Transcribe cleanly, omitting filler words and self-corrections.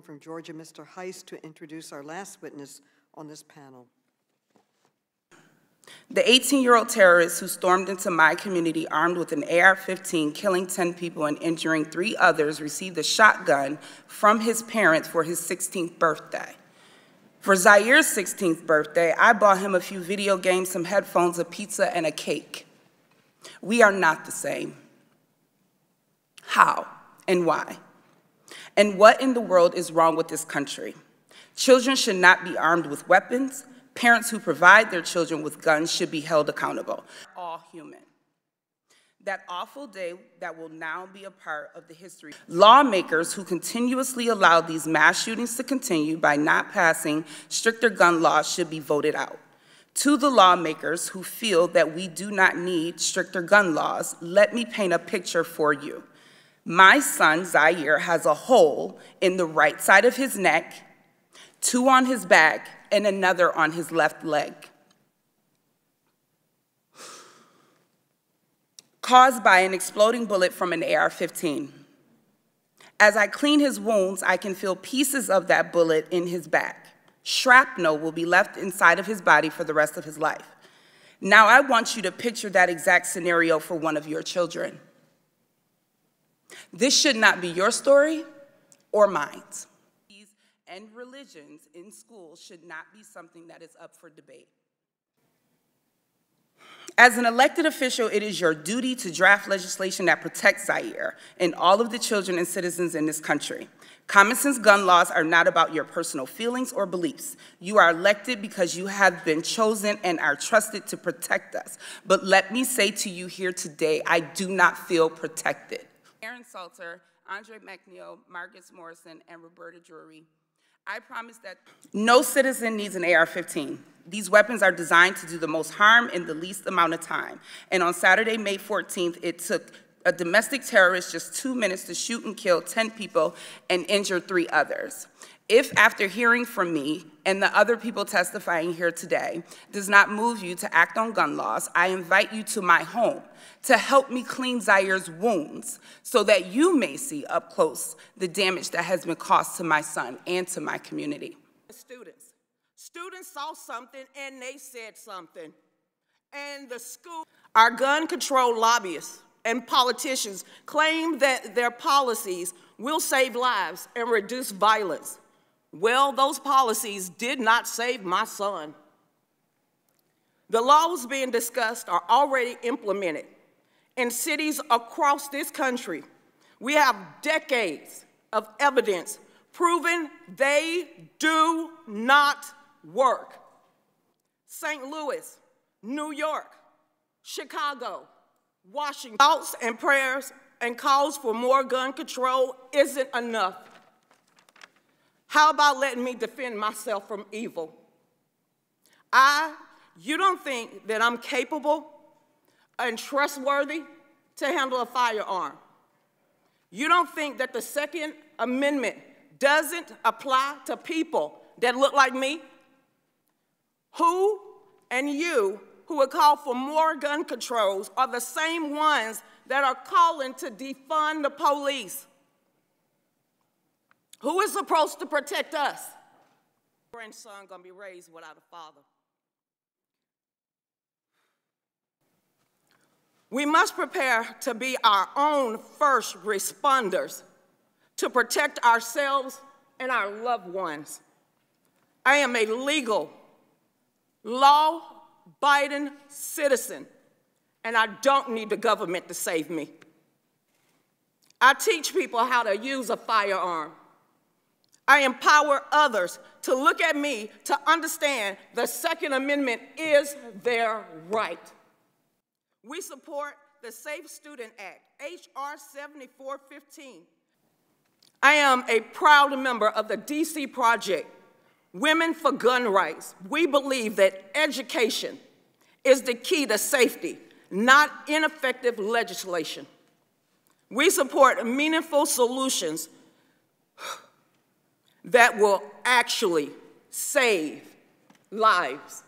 From Georgia, Mr. Heiss, to introduce our last witness on this panel. The 18-year-old terrorist who stormed into my community armed with an AR-15, killing 10 people and injuring 3 others, received a shotgun from his parents for his 16th birthday. For Zaire's 16th birthday, I bought him a few video games, some headphones, a pizza, and a cake. We are not the same. How and why? And what in the world is wrong with this country? Children should not be armed with weapons. Parents who provide their children with guns should be held accountable. All human. That awful day that will now be a part of the history. Lawmakers who continuously allow these mass shootings to continue by not passing stricter gun laws should be voted out. To the lawmakers who feel that we do not need stricter gun laws, let me paint a picture for you. My son, Zaire, has a hole in the right side of his neck, 2 on his back, and another on his left leg, caused by an exploding bullet from an AR-15. As I clean his wounds, I can feel pieces of that bullet in his back. Shrapnel will be left inside of his body for the rest of his life. Now I want you to picture that exact scenario for one of your children. This should not be your story or mine. And religions in schools should not be something that is up for debate. As an elected official, it is your duty to draft legislation that protects Zaire and all of the children and citizens in this country. Common sense gun laws are not about your personal feelings or beliefs. You are elected because you have been chosen and are trusted to protect us. But let me say to you here today, I do not feel protected. Aaron Salter, Andre McNeil, Marcus Morrison, and Roberta Drury. I promise that no citizen needs an AR-15. These weapons are designed to do the most harm in the least amount of time. And on Saturday, May 14th, it took a domestic terrorist just 2 minutes to shoot and kill 10 people and injure 3 others. If, after hearing from me and the other people testifying here today, does not move you to act on gun laws, I invite you to my home to help me clean Zaire's wounds so that you may see up close the damage that has been caused to my son and to my community. Students saw something and they said something. And the school, our gun control lobbyists and politicians claim that their policies will save lives and reduce violence. Well, those policies did not save my son. The laws being discussed are already implemented in cities across this country. We have decades of evidence proving they do not work. St. Louis, New York, Chicago, Washington. Thoughts and prayers and calls for more gun control isn't enough. How about letting me defend myself from evil? You don't think that I'm capable and trustworthy to handle a firearm? You don't think that the Second Amendment doesn't apply to people that look like me? Who and you who would call for more gun controls are the same ones that are calling to defund the police. Who is supposed to protect us? Grandson gonna be raised without a father. We must prepare to be our own first responders to protect ourselves and our loved ones. I am a legal, law-abiding citizen, and I don't need the government to save me. I teach people how to use a firearm. I empower others to look at me to understand the Second Amendment is their right. We support the Safe Student Act, H.R. 7415. I am a proud member of the DC Project, Women for Gun Rights. We believe that education is the key to safety, not ineffective legislation. We support meaningful solutions that will actually save lives.